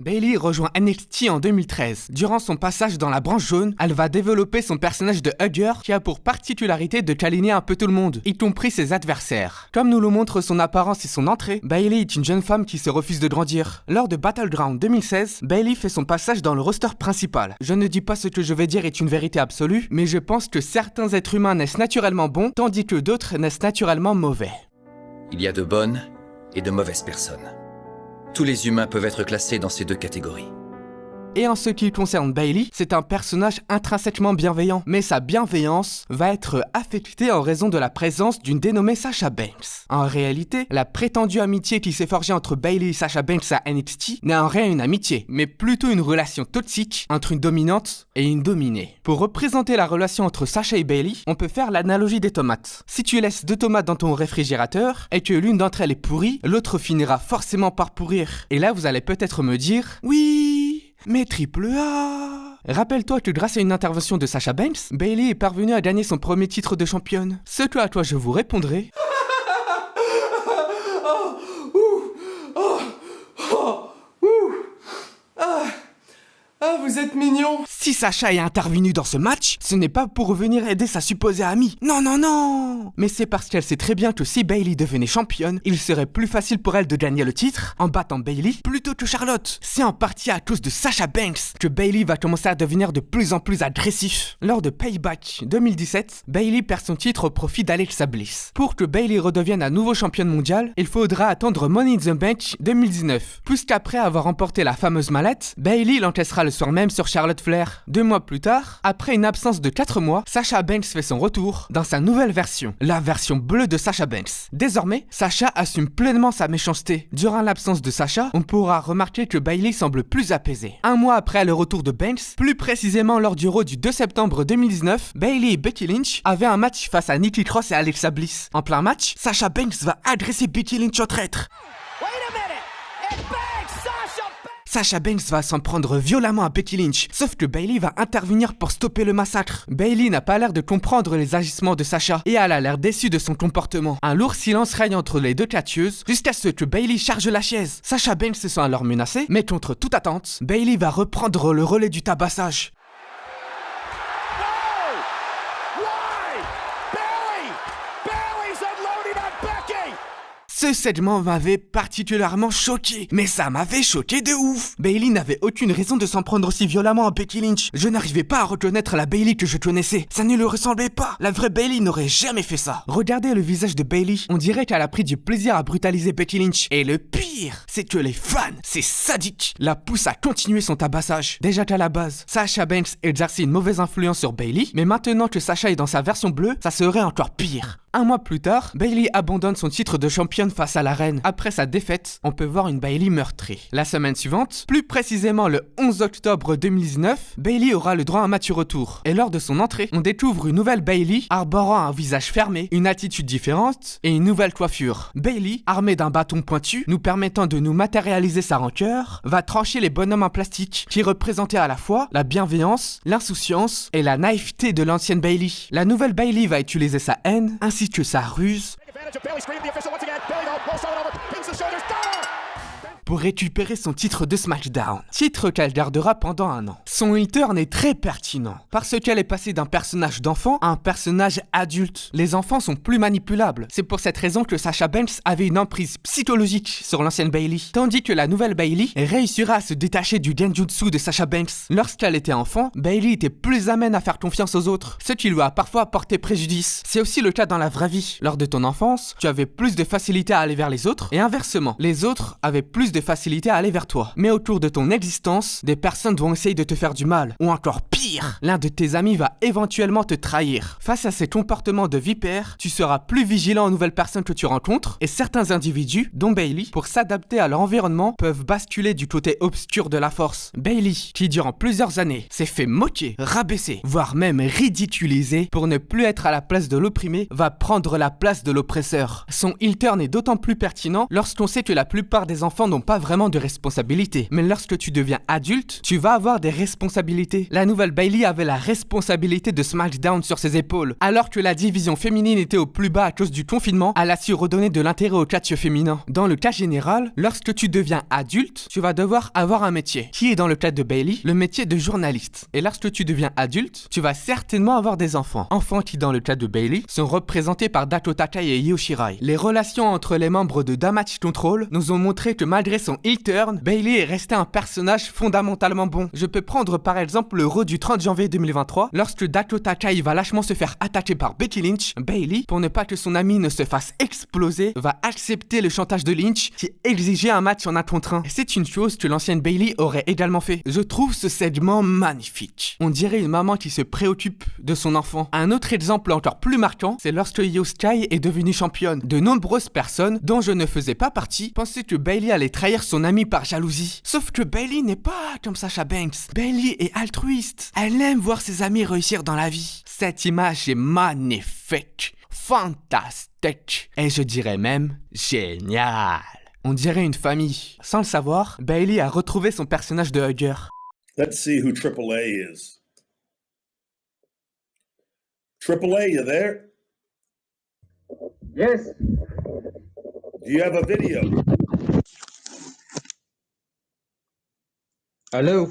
Bayley rejoint NXT en 2013. Durant son passage dans la branche jaune, elle va développer son personnage de Hugger qui a pour particularité de câliner un peu tout le monde, y compris ses adversaires. Comme nous le montre son apparence et son entrée, Bayley est une jeune femme qui se refuse de grandir. Lors de Battleground 2016, Bayley fait son passage dans le roster principal. Je ne dis pas ce que je vais dire est une vérité absolue, mais je pense que certains êtres humains naissent naturellement bons, tandis que d'autres naissent naturellement mauvais. Il y a de bonnes et de mauvaises personnes. Tous les humains peuvent être classés dans ces deux catégories. Et en ce qui concerne Bayley, c'est un personnage intrinsèquement bienveillant, mais sa bienveillance va être affectée en raison de la présence d'une dénommée Sasha Banks. En réalité, la prétendue amitié qui s'est forgée entre Bayley et Sasha Banks à NXT n'est en rien une amitié, mais plutôt une relation toxique entre une dominante et une dominée. Pour représenter la relation entre Sasha et Bayley, on peut faire l'analogie des tomates. Si tu laisses 2 tomates dans ton réfrigérateur et que l'une d'entre elles est pourrie, l'autre finira forcément par pourrir. Et là, vous allez peut-être me dire « Oui !» Mais AAA. Rappelle-toi que grâce à une intervention de Sasha Banks, Bayley est parvenue à gagner son premier titre de championne. Ce que à toi je vous répondrai... Vous êtes mignon. Si Sasha est intervenue dans ce match, ce n'est pas pour venir aider sa supposée amie. Non, non, non. Mais c'est parce qu'elle sait très bien que si Bayley devenait championne, il serait plus facile pour elle de gagner le titre en battant Bayley plutôt que Charlotte. C'est en partie à cause de Sasha Banks que Bayley va commencer à devenir de plus en plus agressif. Lors de Payback 2017, Bayley perd son titre au profit d'Alexa Bliss. Pour que Bayley redevienne à nouveau championne mondiale, il faudra attendre Money in the Bank 2019. Puisqu'après avoir remporté la fameuse mallette, Bayley l'encaissera le soir même sur Charlotte Flair. 2 mois plus tard, après une absence de 4 mois, Sasha Banks fait son retour dans sa nouvelle version, la version bleue de Sasha Banks. Désormais, Sasha assume pleinement sa méchanceté. Durant l'absence de Sasha, on pourra remarquer que Bayley semble plus apaisée. 1 mois après le retour de Banks, plus précisément lors du Raw du 2 septembre 2019, Bayley et Becky Lynch avaient un match face à Nikki Cross et Alexa Bliss. En plein match, Sasha Banks va agresser Becky Lynch en traître. Sasha Banks va s'en prendre violemment à Becky Lynch, sauf que Bayley va intervenir pour stopper le massacre. Bayley n'a pas l'air de comprendre les agissements de Sasha et elle a l'air déçue de son comportement. Un lourd silence règne entre les deux catcheuses jusqu'à ce que Bayley charge la chaise. Sasha Banks se sent alors menacée, mais contre toute attente, Bayley va reprendre le relais du tabassage. Ce segment m'avait particulièrement choqué, mais ça m'avait choqué de ouf. Bayley n'avait aucune raison de s'en prendre aussi violemment à Becky Lynch. Je n'arrivais pas à reconnaître la Bayley que je connaissais. Ça ne lui ressemblait pas. La vraie Bayley n'aurait jamais fait ça. Regardez le visage de Bayley. On dirait qu'elle a pris du plaisir à brutaliser Becky Lynch. Et le pire, c'est que les fans, ces sadiques, la poussent à continuer son tabassage. Déjà qu'à la base, Sasha Banks exerçait une mauvaise influence sur Bayley, mais maintenant que Sasha est dans sa version bleue, ça serait encore pire. 1 mois plus tard, Bayley abandonne son titre de championne face à la reine. Après sa défaite, on peut voir une Bayley meurtrie. La semaine suivante, plus précisément le 11 octobre 2019, Bayley aura le droit à un match retour. Et lors de son entrée, on découvre une nouvelle Bayley arborant un visage fermé, une attitude différente et une nouvelle coiffure. Bayley, armée d'un bâton pointu, nous permettant de nous matérialiser sa rancœur, va trancher les bonhommes en plastique qui représentaient à la fois la bienveillance, l'insouciance et la naïveté de l'ancienne Bayley. La nouvelle Bayley va utiliser sa haine ainsi que sa ruse pour récupérer son titre de SmackDown, titre qu'elle gardera pendant 1 an. Son heel turn est très pertinent, parce qu'elle est passée d'un personnage d'enfant à un personnage adulte. Les enfants sont plus manipulables, c'est pour cette raison que Sasha Banks avait une emprise psychologique sur l'ancienne Bayley, tandis que la nouvelle Bayley réussira à se détacher du genjutsu de Sasha Banks. Lorsqu'elle était enfant, Bayley était plus amène à faire confiance aux autres, ce qui lui a parfois porté préjudice. C'est aussi le cas dans la vraie vie. Lors de ton enfance, tu avais plus de facilité à aller vers les autres, et inversement, les autres avaient plus de facilité à aller vers toi. Mais autour de ton existence, des personnes vont essayer de te faire du mal. Ou encore pire, l'un de tes amis va éventuellement te trahir. Face à ces comportements de vipère, tu seras plus vigilant aux nouvelles personnes que tu rencontres et certains individus, dont Bayley, pour s'adapter à leur environnement, peuvent basculer du côté obscur de la force. Bayley, qui durant plusieurs années s'est fait moquer, rabaisser, voire même ridiculiser pour ne plus être à la place de l'opprimé, va prendre la place de l'oppresseur. Son heel turn est d'autant plus pertinent lorsqu'on sait que la plupart des enfants n'ont pas pas vraiment de responsabilité. Mais lorsque tu deviens adulte, tu vas avoir des responsabilités. La nouvelle Bayley avait la responsabilité de SmackDown sur ses épaules. Alors que la division féminine était au plus bas à cause du confinement, elle a su redonner de l'intérêt au catch féminin. Dans le cas général, lorsque tu deviens adulte, tu vas devoir avoir un métier. Qui est dans le cas de Bayley, le métier de journaliste. Et lorsque tu deviens adulte, tu vas certainement avoir des enfants. Enfants qui, dans le cas de Bayley, sont représentés par Dakota Kai et Io Shirai. Les relations entre les membres de Damage Control nous ont montré que malgré son heel turn, Bayley est resté un personnage fondamentalement bon. Je peux prendre par exemple le Raw du 30 janvier 2023, lorsque Dakota Kai va lâchement se faire attaquer par Becky Lynch, Bayley, pour ne pas que son ami ne se fasse exploser, va accepter le chantage de Lynch qui exigeait un match en 1 contre 1. C'est une chose que l'ancienne Bayley aurait également fait. Je trouve ce segment magnifique. On dirait une maman qui se préoccupe de son enfant. Un autre exemple encore plus marquant, c'est lorsque Io Sky est devenue championne. De nombreuses personnes, dont je ne faisais pas partie, pensaient que Bayley allait trahir son ami par jalousie. Sauf que Bayley n'est pas comme Sasha Banks. Bayley est altruiste. Elle aime voir ses amis réussir dans la vie. Cette image est magnifique, fantastique, et je dirais même génial. On dirait une famille. Sans le savoir, Bayley a retrouvé son personnage de hugger. Let's see who AAA is. AAA, you there? Yes. Do you have a video? Hello.